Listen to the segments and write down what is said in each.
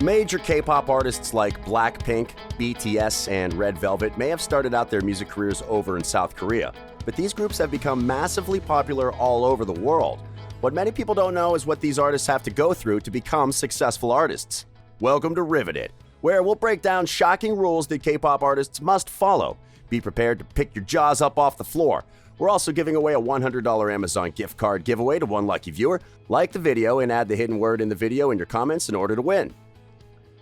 Major K-pop artists like Blackpink, BTS, and Red Velvet may have started out their music careers over in South Korea, but these groups have become massively popular all over the world. What many people don't know is what these artists have to go through to become successful artists. Welcome to Riveted, where we'll break down shocking rules that K-pop artists must follow. Be prepared to pick your jaws up off the floor. We're also giving away a $100 Amazon gift card giveaway to one lucky viewer. Like the video and add the hidden word in the video in your comments in order to win.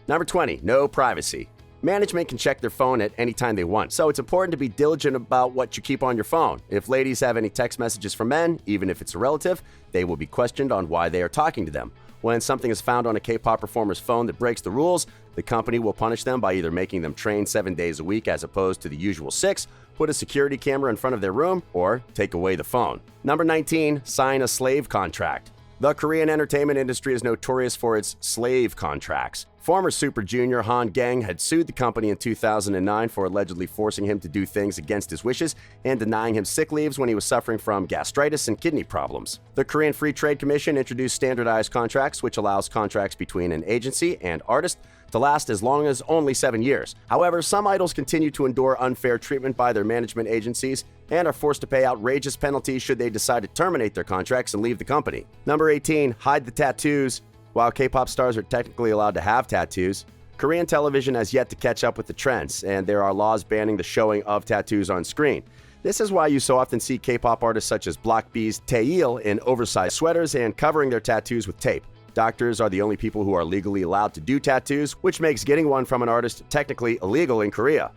Number 20, no privacy. Management can check their phone at any time they want, so it's important to be diligent about what you keep on your phone. If ladies have any text messages from men, even if it's a relative, they will be questioned on why they are talking to them. When something is found on a K-pop performer's phone that breaks the rules, the company will punish them by either making them train 7 days a week as opposed to the usual 6, put a security camera in front of their room, or take away the phone. Number 19, sign a slave contract. The Korean entertainment industry is notorious for its slave contracts. Former Super Junior Han Gang had sued the company in 2009 for allegedly forcing him to do things against his wishes and denying him sick leaves when he was suffering from gastritis and kidney problems. The Korean Free Trade Commission introduced standardized contracts, which allows contracts between an agency and artist to last as long as only 7 years. However, some idols continue to endure unfair treatment by their management agencies and are forced to pay outrageous penalties should they decide to terminate their contracts and leave the company. Number 18, hide the tattoos. While K-pop stars are technically allowed to have tattoos, Korean television has yet to catch up with the trends, and there are laws banning the showing of tattoos on screen. This is why you so often see K-pop artists such as Block B's Taeil in oversized sweaters and covering their tattoos with tape. Doctors are the only people who are legally allowed to do tattoos, which makes getting one from an artist technically illegal in Korea.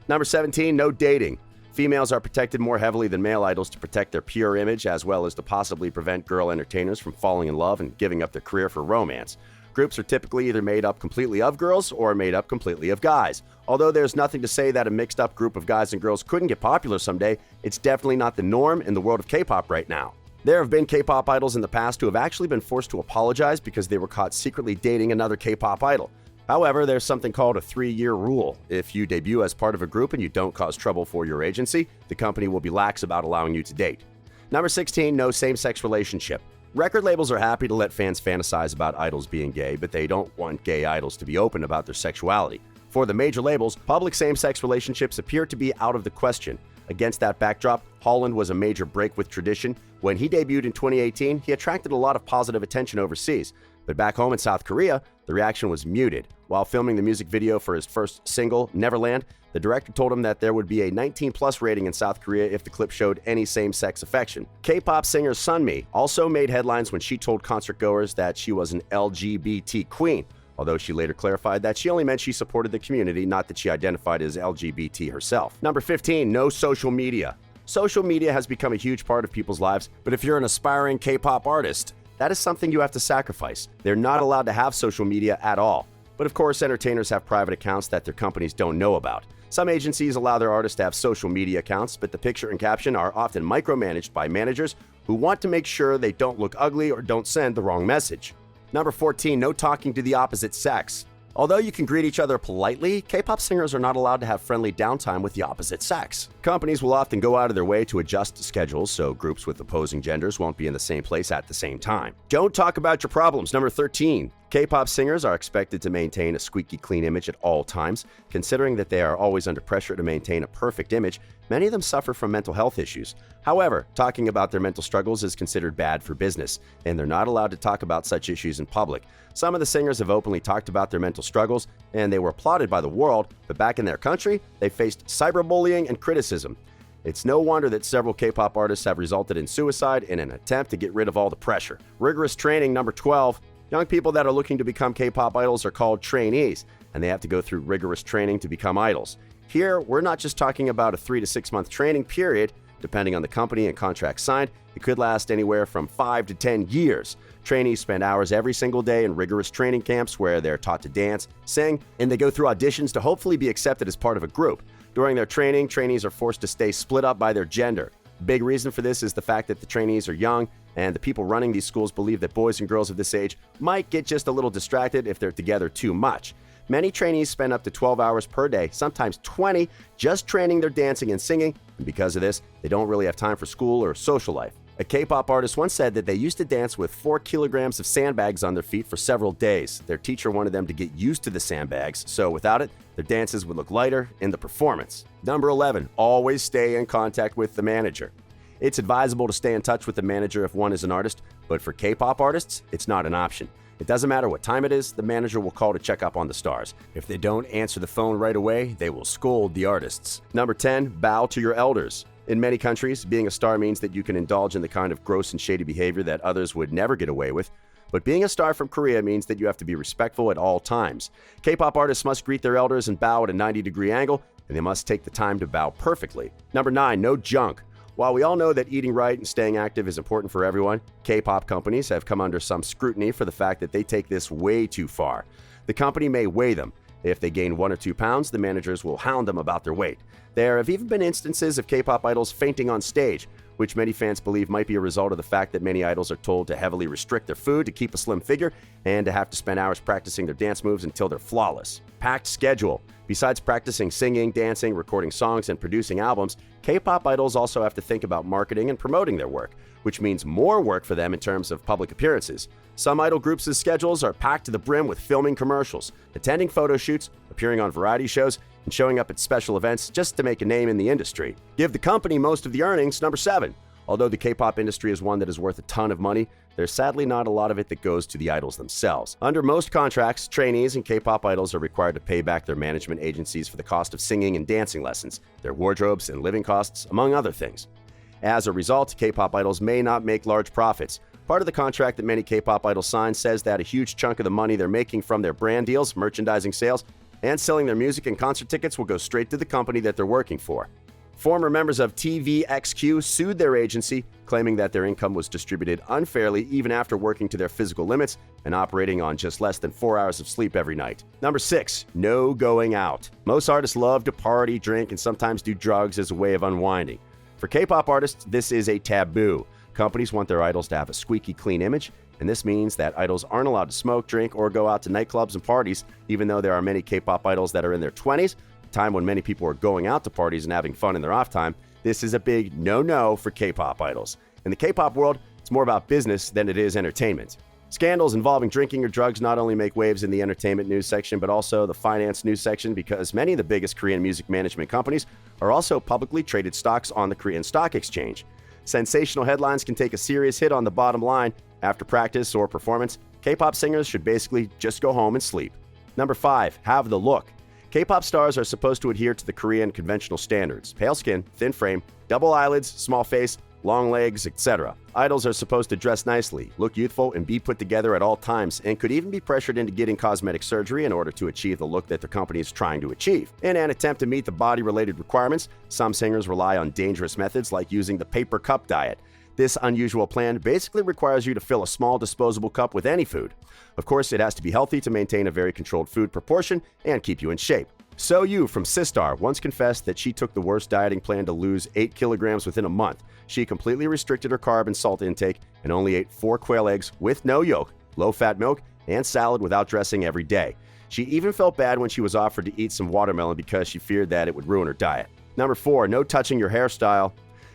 Number 17, no dating. Females are protected more heavily than male idols to protect their pure image, as well as to possibly prevent girl entertainers from falling in love and giving up their career for romance. Groups are typically either made up completely of girls or made up completely of guys. Although there's nothing to say that a mixed-up group of guys and girls couldn't get popular someday, it's definitely not the norm in the world of K-pop right now. There have been K-pop idols in the past who have actually been forced to apologize because they were caught secretly dating another K-pop idol. However, there's something called a 3-year rule. If you debut as part of a group and you don't cause trouble for your agency, the company will be lax about allowing you to date. Number 16, no same-sex relationship. Record labels are happy to let fans fantasize about idols being gay, but they don't want gay idols to be open about their sexuality. For the major labels, public same-sex relationships appear to be out of the question. Against that backdrop, Holland was a major break with tradition. When he debuted in 2018, he attracted a lot of positive attention overseas. But back home in South Korea, the reaction was muted. While filming the music video for his first single, Neverland, the director told him that there would be a 19+ rating in South Korea if the clip showed any same-sex affection. K-pop singer Sunmi also made headlines when she told concertgoers that she was an LGBT queen, although she later clarified that she only meant she supported the community, not that she identified as LGBT herself. Number 15, no social media. Social media has become a huge part of people's lives, but if you're an aspiring K-pop artist, that is something you have to sacrifice. They're not allowed to have social media at all. But of course, entertainers have private accounts that their companies don't know about. Some agencies allow their artists to have social media accounts, but the picture and caption are often micromanaged by managers who want to make sure they don't look ugly or don't send the wrong message. Number 14, no talking to the opposite sex. Although you can greet each other politely, K-pop singers are not allowed to have friendly downtime with the opposite sex. Companies will often go out of their way to adjust schedules so groups with opposing genders won't be in the same place at the same time. Don't talk about your problems. Number 13. K-pop singers are expected to maintain a squeaky clean image at all times. Considering that they are always under pressure to maintain a perfect image, many of them suffer from mental health issues. However, talking about their mental struggles is considered bad for business, and they're not allowed to talk about such issues in public. Some of the singers have openly talked about their mental struggles, and they were applauded by the world, but back in their country, they faced cyberbullying and criticism. It's no wonder that several K-pop artists have resulted in suicide in an attempt to get rid of all the pressure. Rigorous training. Number 12. Young people that are looking to become K-pop idols are called trainees, and they have to go through rigorous training to become idols. Here, we're not just talking about a 3 to 6 month training period. Depending on the company and contract signed, it could last anywhere from 5 to 10 years. Trainees spend hours every single day in rigorous training camps where they're taught to dance, sing, and they go through auditions to hopefully be accepted as part of a group. During their training, trainees are forced to stay split up by their gender. Big reason for this is the fact that the trainees are young, and the people running these schools believe that boys and girls of this age might get just a little distracted if they're together too much. Many trainees spend up to 12 hours per day, sometimes 20, just training their dancing and singing, and because of this, they don't really have time for school or social life. A K-pop artist once said that they used to dance with 4 kilograms of sandbags on their feet for several days. Their teacher wanted them to get used to the sandbags, so without it, their dances would look lighter in the performance. Number 11, always stay in contact with the manager. It's advisable to stay in touch with the manager if one is an artist, but for K-pop artists, it's not an option. It doesn't matter what time it is, the manager will call to check up on the stars. If they don't answer the phone right away, they will scold the artists. Number 10, bow to your elders. In many countries, being a star means that you can indulge in the kind of gross and shady behavior that others would never get away with. But being a star from Korea means that you have to be respectful at all times. K-pop artists must greet their elders and bow at a 90-degree angle, and they must take the time to bow perfectly. Number 9, no junk. While we all know that eating right and staying active is important for everyone, K-pop companies have come under some scrutiny for the fact that they take this way too far. The company may weigh them. If they gain 1 or 2 pounds, the managers will hound them about their weight. There have even been instances of K-pop idols fainting on stage, which many fans believe might be a result of the fact that many idols are told to heavily restrict their food to keep a slim figure and to have to spend hours practicing their dance moves until they're flawless. Packed schedule. Besides practicing singing, dancing, recording songs, and producing albums, K-pop idols also have to think about marketing and promoting their work, which means more work for them in terms of public appearances. Some idol groups' schedules are packed to the brim with filming commercials, attending photo shoots, appearing on variety shows, and showing up at special events just to make a name in the industry. Give the company most of the earnings. Number 7. Although the K-pop industry is one that is worth a ton of money, there's sadly not a lot of it that goes to the idols themselves. Under most contracts, trainees and K-pop idols are required to pay back their management agencies for the cost of singing and dancing lessons, their wardrobes and living costs, among other things. As a result, K-pop idols may not make large profits. Part of the contract that many K-pop idols sign says that a huge chunk of the money they're making from their brand deals, merchandising sales, and selling their music and concert tickets will go straight to the company that they're working for. Former members of TVXQ sued their agency, claiming that their income was distributed unfairly even after working to their physical limits and operating on just less than 4 hours of sleep every night. Number 6, no going out. Most artists love to party, drink, and sometimes do drugs as a way of unwinding. For K-pop artists, this is a taboo. Companies want their idols to have a squeaky clean image, and this means that idols aren't allowed to smoke, drink, or go out to nightclubs and parties, even though there are many K-pop idols that are in their 20s, a time when many people are going out to parties and having fun in their off time. This is a big no-no for K-pop idols. In the K-pop world, it's more about business than it is entertainment. Scandals involving drinking or drugs not only make waves in the entertainment news section, but also the finance news section, because many of the biggest Korean music management companies are also publicly traded stocks on the Korean Stock Exchange. Sensational headlines can take a serious hit on the bottom line. After practice or performance, K-pop singers should basically just go home and sleep. Number 5, have the look. K-pop stars are supposed to adhere to the Korean conventional standards: pale skin, thin frame, double eyelids, small face, long legs, etc. Idols are supposed to dress nicely, look youthful, and be put together at all times, and could even be pressured into getting cosmetic surgery in order to achieve the look that the company is trying to achieve. In an attempt to meet the body-related requirements, some singers rely on dangerous methods like using the paper cup diet. This unusual plan basically requires you to fill a small disposable cup with any food. Of course, it has to be healthy to maintain a very controlled food proportion and keep you in shape. So You from Sistar once confessed that she took the worst dieting plan to lose 8 kilograms within a month. She completely restricted her carb and salt intake and only ate 4 quail eggs with no yolk, low-fat milk, and salad without dressing every day. She even felt bad when she was offered to eat some watermelon because she feared that it would ruin her diet. Number 4, no touching your hairstyle.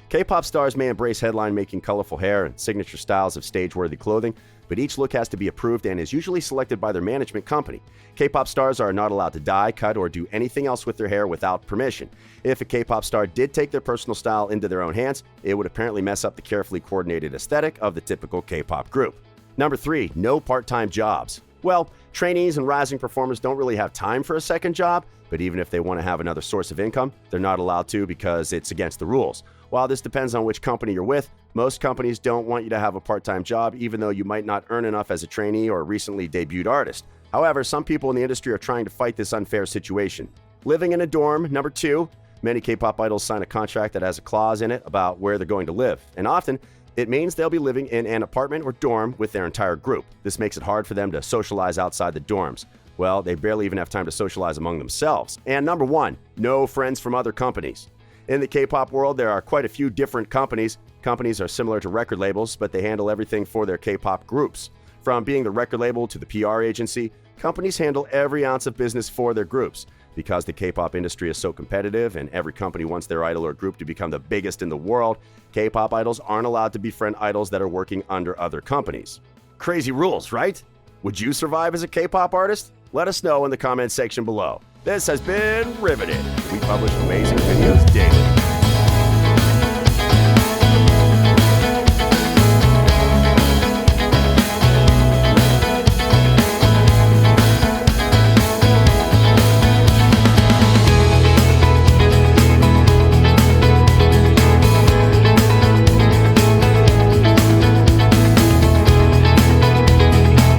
K-pop stars may embrace headline-making colorful hair and signature styles of stage-worthy clothing, but each look has to be approved and is usually selected by their management company. K-pop stars are not allowed to dye, cut, or do anything else with their hair without permission. If a K-pop star did take their personal style into their own hands, it would apparently mess up the carefully coordinated aesthetic of the typical K-pop group. Number 3, no part-time jobs. Well, trainees and rising performers don't really have time for a second job, but even if they want to have another source of income, they're not allowed to because it's against the rules. While this depends on which company you're with, most companies don't want you to have a part-time job, even though you might not earn enough as a trainee or a recently debuted artist. However, some people in the industry are trying to fight this unfair situation. Living in a dorm. Number 2, many K-pop idols sign a contract that has a clause in it about where they're going to live, and often it means they'll be living in an apartment or dorm with their entire group. This makes it hard for them to socialize outside the dorms. Well, they barely even have time to socialize among themselves. And number 1, no friends from other companies. In the K-pop world, there are quite a few different companies. Companies are similar to record labels, but they handle everything for their K-pop groups. From being the record label to the PR agency, companies handle every ounce of business for their groups. Because the K-pop industry is so competitive and every company wants their idol or group to become the biggest in the world, K-pop idols aren't allowed to befriend idols that are working under other companies. Crazy rules, right? Would you survive as a K-pop artist? Let us know in the comments section below. This has been Riveted. We publish amazing videos daily.